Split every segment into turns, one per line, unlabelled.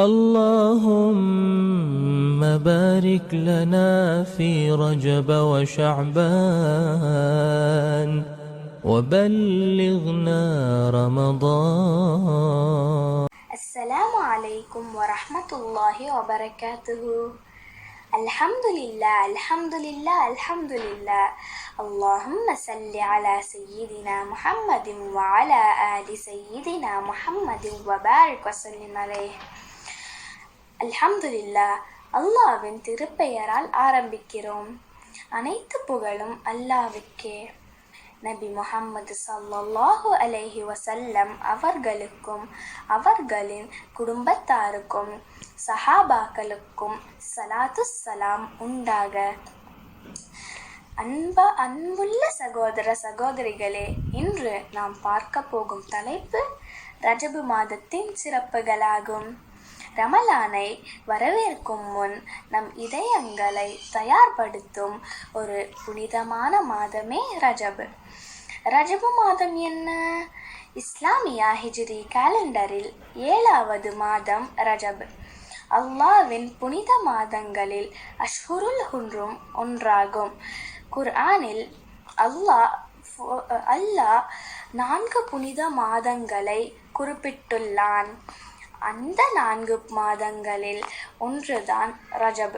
اللهم بارك لنا في رجب وشعبان وبلغنا رمضان.
السلام عليكم ورحمة الله وبركاته. الحمد لله الحمد لله الحمد لله. اللهم صل على سيدنا محمد وعلى آل سيدنا محمد وبارك وسلم عليه. அல்ஹம்துலில்லாஹ். அல்லாஹ்வின் திருப்பெயரால் ஆரம்பிக்கிறோம். அனைத்து புகழும் அல்லாஹ்வுக்கே. நபி முஹம்மது ஸல்லல்லாஹு அலைஹி வஸல்லம் அவர்களுக்கும் அவர்களின் குடும்பத்தாருக்கும் சஹாபாக்களுக்கும் ஸலாத்து ஸலாம் உண்டாக. அன்புள்ள சகோதர சகோதரிகளே, இன்று நாம் பார்க்க போகும் தலைப்பு ரஜபு மாதத்தின் சிறப்புகளாகும். ரமலானை வரவேற்கும் முன் நம் இதயங்களை தயார்படுத்தும் ஒரு புனிதமான மாதமே ரஜபு. ரஜபு மாதம் என்ன? இஸ்லாமிய ஹிஜ்ரி கேலண்டரில் 7வது மாதம் ரஜபு. அல்லாஹ்வின் புனித மாதங்களில் அஷ்ஹுருல் ஹுர்ரும் ஒன்றாகும். குர்ஆனில் அல்லாஹ் 4 புனித மாதங்களை குறிப்பிட்டுள்ளான். அந்த 4 மாதங்களில் ஒன்றுதான் ரஜப்.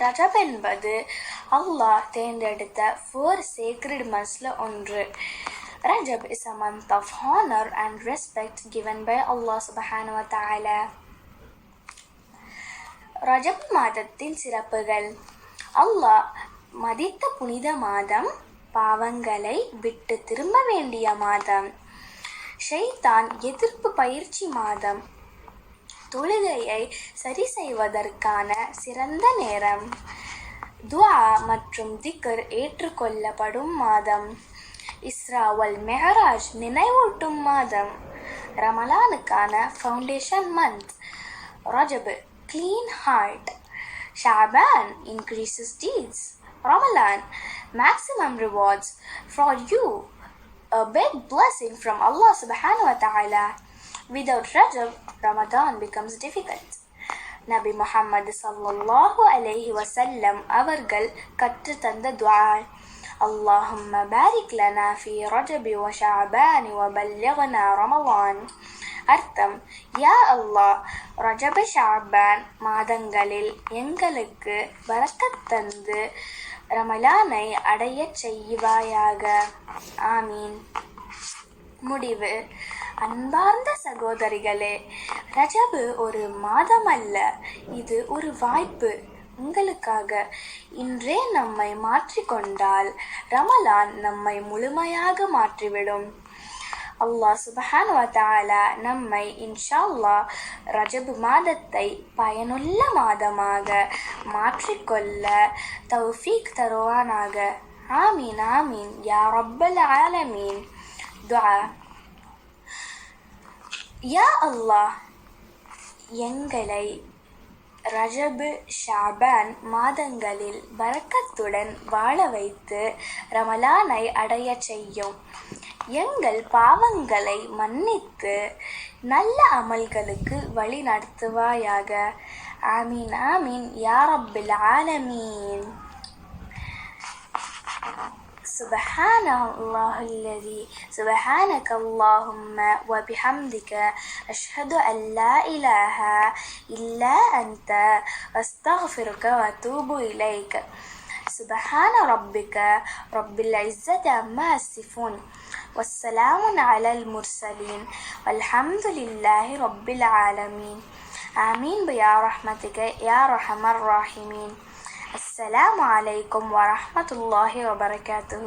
ரஜப் என்பது அல்லாஹ் தேர்ந்தெடுத்த 4 sacred monthsல ஒன்று. Rajab is a month of honor and respect given by Allah subhanahu wa ta'ala. Rajab மாதத்தின் சிறப்புகள். அல்லாஹ் மதித்த புனித மாதம், பாவங்களை விட்டு திரும்ப வேண்டிய மாதம், ஷைத்தான் எதிர்ப்பு பயிற்சி மாதம், தொழுகையை சரி செய்வதற்கான சிறந்த நேரம், துஆ மற்றும் திக்ர் ஏற்றுக்கொள்ளப்படும் மாதம், இஸ்ரா வல் மிஅராஜ் நினைவூட்டும் மாதம், ரமலானுக்கான foundation month, Rajab clean heart, Shaban increases deeds, Ramadan maximum rewards for you, a big blessing from Allah subhanahu wa ta'ala. Without Rajab, Ramadan becomes difficult. Nabi Muhammad sallallahu alayhi wa sallam அவர்கள் கற்று தந்த துஆ, Allahumma barik lana fi Rajab wa Sha'ban wa ballighna Ramadan. அர்த்தம், யா அல்லாஹ், ரஜப ஷாபான் மாதங்களில் எங்களுக்கு பரக்கத் தந்து ரமலானை அடையச் செய்வாயாக. ஆமீன். முடிவு. அன்பார்ந்த சகோதரிகளே, ரஜபு ஒரு மாதம் அல்ல, இது ஒரு வாய்ப்பு. உங்களுக்காக இன்றே நம்மை மாற்றிக்கொண்டால் ரமலான் நம்மை முழுமையாக மாற்றிவிடும். அல்லாஹ் சுப்ஹானஹு வ தஆலா நம்மை இன்ஷா அல்லாஹ் ரஜபு மாதத்தை பயனுள்ள மாதமாக மாற்றிக்கொள்ள தௌஃபீக் தருவானாக. ஆமீன் ஆமீன் யா ரப்பல் ஆலமீன். துஆ. யா அல்லாஹ், எங்களை ரஜபு ஷாபான் மாதங்களில் பரக்கத்துடன் வாழ வைத்து ரமலானை அடைய செய்யும். எங்கள் பாவங்களை மன்னித்து நல்ல அமல்களுக்கு வழி நடத்துவாயாக. ஆமீன் ஆமீன் யா ரப்பில் ஆலமீன். سبحانك اللهم وبحمدك أشهد أن لا إله إلا أنت أستغفرك وأتوب إليك. سبحان ربك رب العزة عما يصفون والسلام على المرسلين والحمد لله رب العالمين. آمين بيا رحمتك يا أرحم الراحمين. السلام عليكم ورحمة الله وبركاته.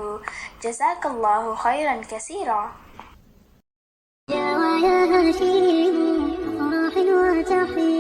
جزاك الله خيرا كثيرا.
يا هاشم أفراح وتحية